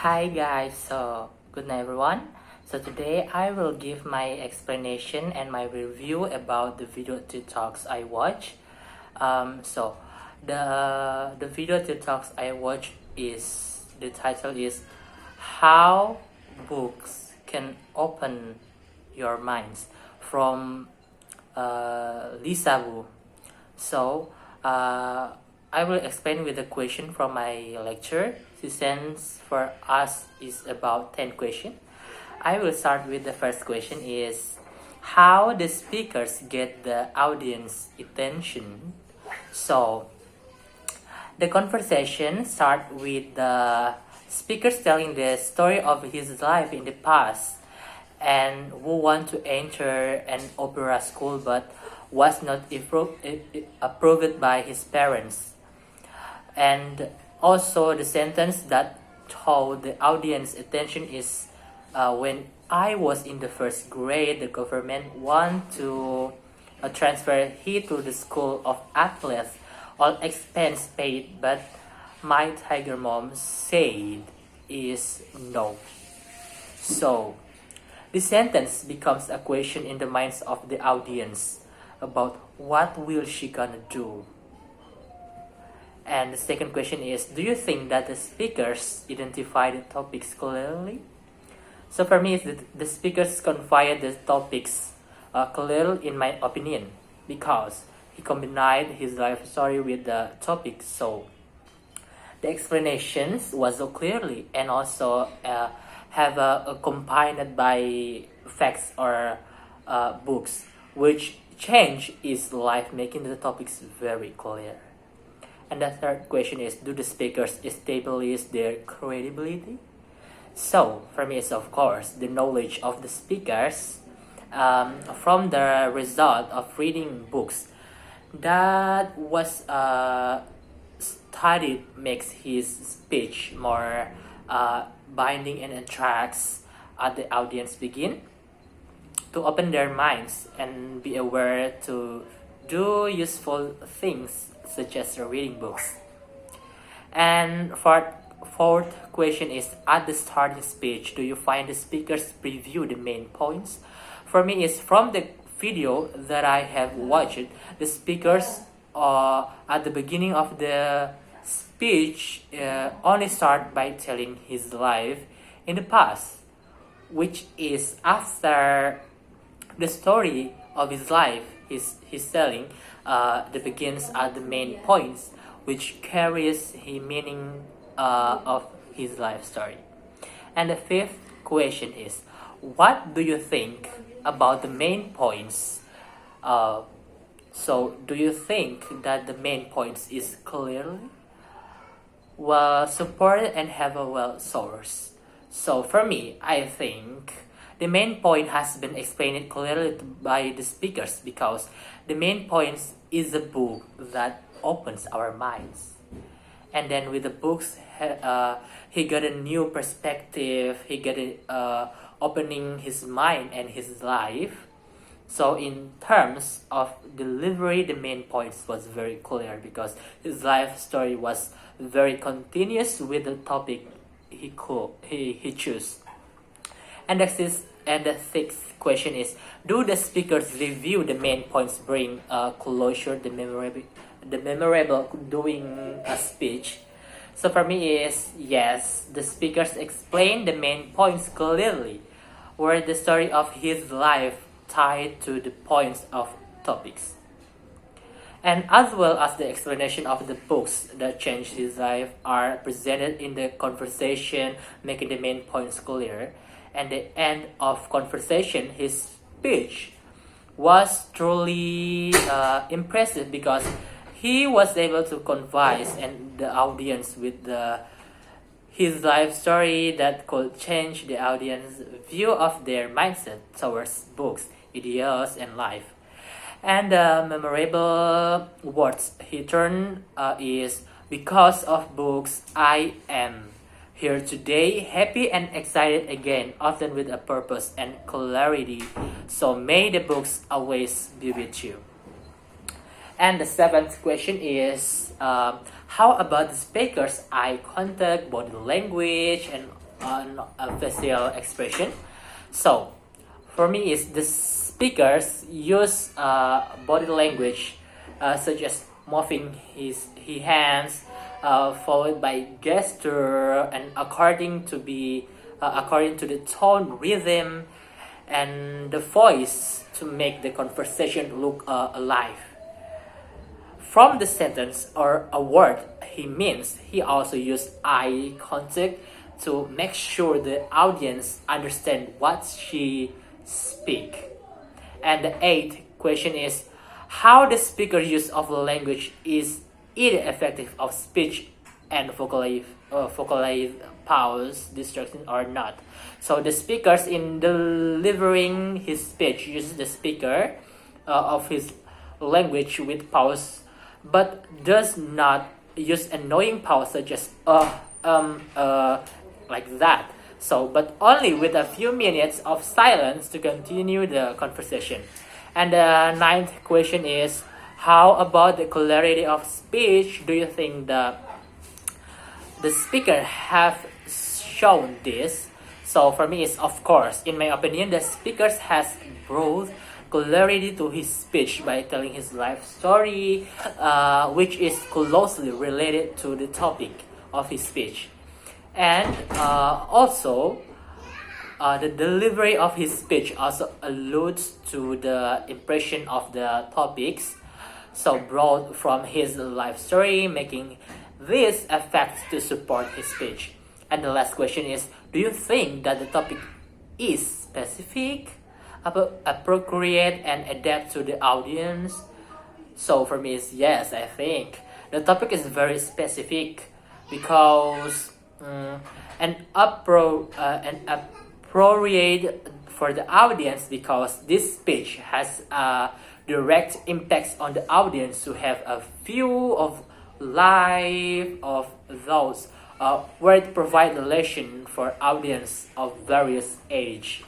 Hi guys, good night everyone. So today I will give my explanation and my review about the video TikToks I watch. The video TikToks I watch is the title is How Books Can Open Your Minds from Lisa Wu. So uh, I will explain with a question from my lecture. She sends for us is about 10 questions. I will start with the first question is how the speakers get the audience attention. So the conversation start with the speakers telling the story of his life in the past and who want to enter an opera school but was not approved by his parents. And also the sentence that told the audience attention is when I was in the first grade, the government want to transfer he to the school of athletes, all expense paid, but my tiger mom said is no. So the sentence becomes a question in the minds of the audience about what will she gonna do. And the second question is, do you think that the speakers identify the topics clearly? So for me, the speakers confide the topics clearly in my opinion because he combined his life story with the topics. So the explanations was so clearly and also have combined by facts or books which change his life, making the topics very clear. And the third question is, do the speakers establish their credibility? So for me, it's of course the knowledge of the speakers from the result of reading books that was studied makes his speech more binding and attracts the audience begin to open their minds and be aware to do useful things such as reading books. And fourth question is, at the starting speech, do you find the speakers preview the main points? For me, is from the video that I have watched, the speakers at the beginning of the speech only start by telling his life in the past, which is after the story of his life he's telling that begins at the main points which carries the meaning of his life story. And the fifth question is, what do you think about the main points? So do you think that the main points is clearly well supported and have a well source? So for me, I think the main point has been explained clearly by the speakers because the main points is a book that opens our minds. And then with the books, he got a new perspective, he got opening his mind and his life. So in terms of delivery, the main points was very clear because his life story was very continuous with the topic he chose. And the sixth question is, do the speakers review the main points, bring closure, the memorable doing a speech? So for me is yes, the speakers explain the main points clearly, where the story of his life tied to the points of topics. And as well as the explanation of the books that changed his life are presented in the conversation, making the main points clear. And the end of conversation, his speech was truly impressive because he was able to convey and the audience with his life story that could change the audience view of their mindset towards books, ideas, and life. And the memorable words he turned is, because of books I am here today, happy and excited again, often with a purpose and clarity. So may the books always be with you. And the seventh question is, how about the speaker's eye contact, body language, and facial expression. So for me is the speakers use body language such as moving his hands followed by gesture and according to the tone, rhythm, and the voice to make the conversation look alive. From the sentence or a word he means, he also used eye contact to make sure the audience understand what she speak. And the eighth question is how the speaker use of the language is it effective of speech and vocalize pause distraction or not. So the speakers in delivering his speech uses the speaker of his language with pause, but does not use annoying pause such as like that. So, but only with a few minutes of silence to continue the conversation. And the ninth question is, how about the clarity of speech? Do you think the speaker have shown this? So for me, it's of course, in my opinion, the speakers has brought clarity to his speech by telling his life story, which is closely related to the topic of his speech. And also, the delivery of his speech also alludes to the impression of the topics, so brought from his life story, making this effect to support his speech. And the last question is, do you think that the topic is specific, appropriate, and adapt to the audience? So for me, it's yes, I think. The topic is very specific because and appropriate for the audience because this speech has direct impacts on the audience to have a view of life of those where it provide a lesson for audience of various age,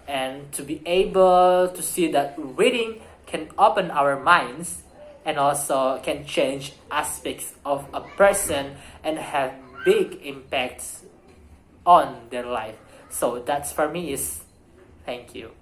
and to be able to see that reading can open our minds and also can change aspects of a person and have big impacts on their life. So that's for me is thank you.